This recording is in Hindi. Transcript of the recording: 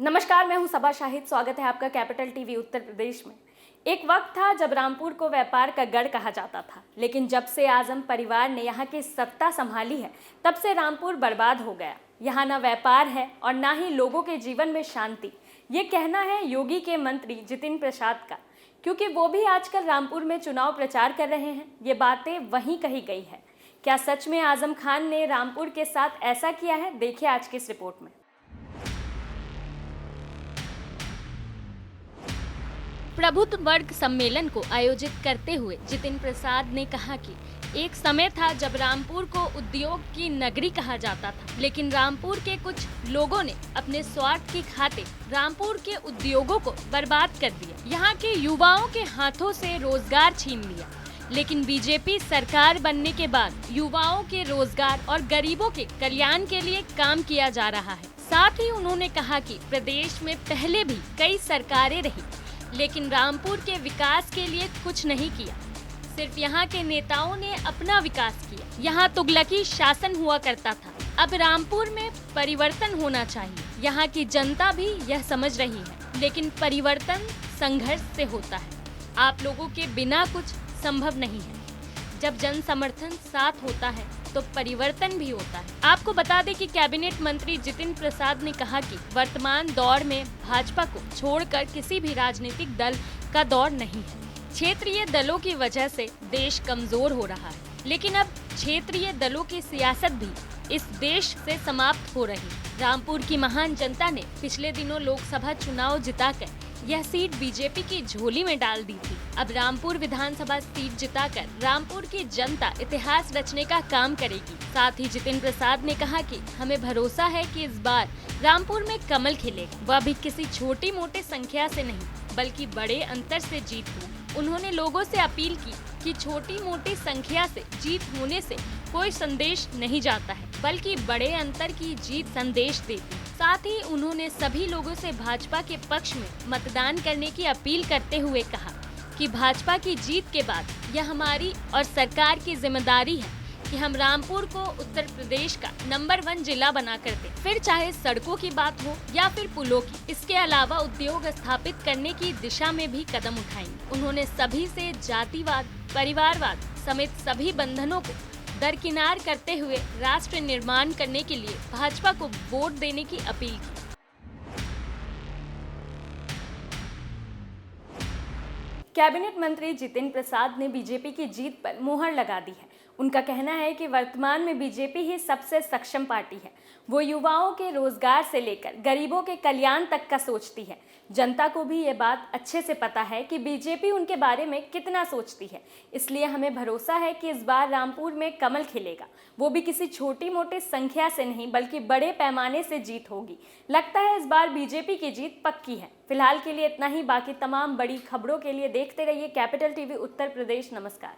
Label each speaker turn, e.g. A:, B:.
A: नमस्कार, मैं हूं सबा शाहिद। स्वागत है आपका कैपिटल टीवी उत्तर प्रदेश में। एक वक्त था जब रामपुर को व्यापार का गढ़ कहा जाता था, लेकिन जब से आजम परिवार ने यहाँ की सत्ता संभाली है तब से रामपुर बर्बाद हो गया। यहाँ ना व्यापार है और ना ही लोगों के जीवन में शांति। ये कहना है योगी के मंत्री जितिन प्रसाद का, क्योंकि वो भी आजकल रामपुर में चुनाव प्रचार कर रहे हैं। ये बातें वहीं कही गई है। क्या सच में आजम खान ने रामपुर के साथ ऐसा किया है? देखिए आज की इस रिपोर्ट में। प्रबुद्ध वर्ग सम्मेलन को आयोजित करते हुए जितिन प्रसाद ने कहा कि एक समय था जब रामपुर को उद्योग की नगरी कहा जाता था, लेकिन रामपुर के कुछ लोगों ने अपने स्वार्थ की खातिर रामपुर के उद्योगों को बर्बाद कर दिया। यहाँ के युवाओं के हाथों से रोजगार छीन लिया। लेकिन बीजेपी सरकार बनने के बाद युवाओं के रोजगार और गरीबों के कल्याण के लिए काम किया जा रहा है। साथ ही उन्होंने कहा कि प्रदेश में पहले भी कई सरकारें रही, लेकिन रामपुर के विकास के लिए कुछ नहीं किया। सिर्फ यहाँ के नेताओं ने अपना विकास किया। यहाँ तुगलकी शासन हुआ करता था। अब रामपुर में परिवर्तन होना चाहिए। यहाँ की जनता भी यह समझ रही है, लेकिन परिवर्तन संघर्ष से होता है। आप लोगों के बिना कुछ संभव नहीं है। जब जन समर्थन साथ होता है तो परिवर्तन भी होता है। आपको बता दें कि कैबिनेट मंत्री जितिन प्रसाद ने कहा कि वर्तमान दौर में भाजपा को छोड़कर किसी भी राजनीतिक दल का दौर नहीं है। क्षेत्रीय दलों की वजह से देश कमजोर हो रहा है, लेकिन अब क्षेत्रीय दलों की सियासत भी इस देश से समाप्त हो रही। रामपुर की महान जनता ने पिछले दिनों लोकसभा चुनाव जिताकर यह सीट बीजेपी की झोली में डाल दी थी। अब रामपुर विधानसभा सीट जिताकर रामपुर की जनता इतिहास रचने का काम करेगी। साथ ही जितिन प्रसाद ने कहा कि हमें भरोसा है कि इस बार रामपुर में कमल खिलेगा। वह भी किसी छोटी मोटी संख्या से नहीं, बल्कि बड़े अंतर से जीत होगी। उन्होंने लोगों से अपील की कि छोटी मोटी संख्या से जीत होने से कोई संदेश नहीं जाता है, बल्कि बड़े अंतर की जीत संदेश देती। साथ ही उन्होंने सभी लोगों से भाजपा के पक्ष में मतदान करने की अपील करते हुए कहा कि भाजपा की जीत के बाद यह हमारी और सरकार की जिम्मेदारी है कि हम रामपुर को उत्तर प्रदेश का नंबर 1 जिला बना कर दें। फिर चाहे सड़कों की बात हो या फिर पुलों की। इसके अलावा उद्योग स्थापित करने की दिशा में भी कदम उठाएंगे। उन्होंने सभी से जातिवाद, परिवारवाद समेत सभी बंधनों को दरकिनार करते हुए राष्ट्र निर्माण करने के लिए भाजपा को वोट देने की अपील की। कैबिनेट मंत्री जितिन प्रसाद ने बीजेपी की जीत पर मुहर लगा दी है। उनका कहना है कि वर्तमान में बीजेपी ही सबसे सक्षम पार्टी है। वो युवाओं के रोजगार से लेकर गरीबों के कल्याण तक का सोचती है। जनता को भी ये बात अच्छे से पता है कि बीजेपी उनके बारे में कितना सोचती है। इसलिए हमें भरोसा है कि इस बार रामपुर में कमल खिलेगा। वो भी किसी छोटी मोटी संख्या से नहीं, बल्कि बड़े पैमाने से जीत होगी। लगता है इस बार बीजेपी की जीत पक्की है। फिलहाल के लिए इतना ही। बाकी तमाम बड़ी खबरों के लिए देखते रहिए कैपिटल टीवी उत्तर प्रदेश। नमस्कार।